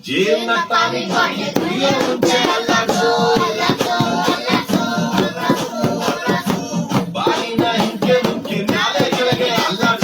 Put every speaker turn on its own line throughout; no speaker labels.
Giornatami qualche io non c'è alla Balina in che non chiamare che alla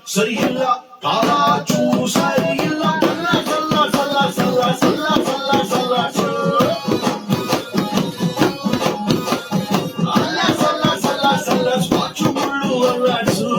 ಸರಿಯಿಲ್ಲ ಕಾಲ ಸರಿಯಿಲ್ಲ ಸ್ವಾಚು ಮುಳ್ಳು ಅಲ್ಲಾಡ್ಸು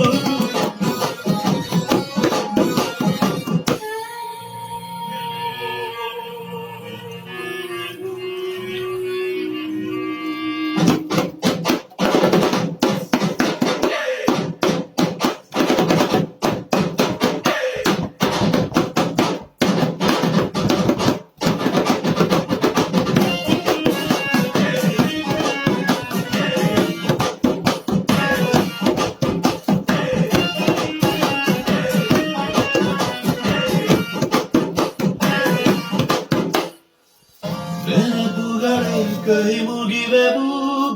ನೆನಪುಗಳೇ ಕೈ ಮುಗಿವೆವು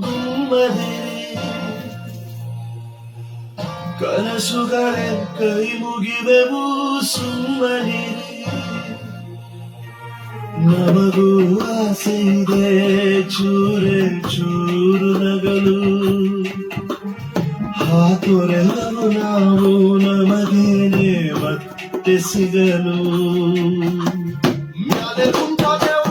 ಗುಮ್ಮದೆ ಕನಸುಗಳೇ ಕೈ ಮುಗಿವೆವು ಸುಮ್ಮನೆ ನಮಗೂ ಆಸೆ ಇದೆ ಚೂರೆ ಚೂರು ನಗಲು ಹಾತೊರೆದನು ನಾವು ನಮಗೇನೆ ಮತ್ತೆ ಸಿಗಲು ಮ್ಯಾಲೆ ಕುಂತಾಗ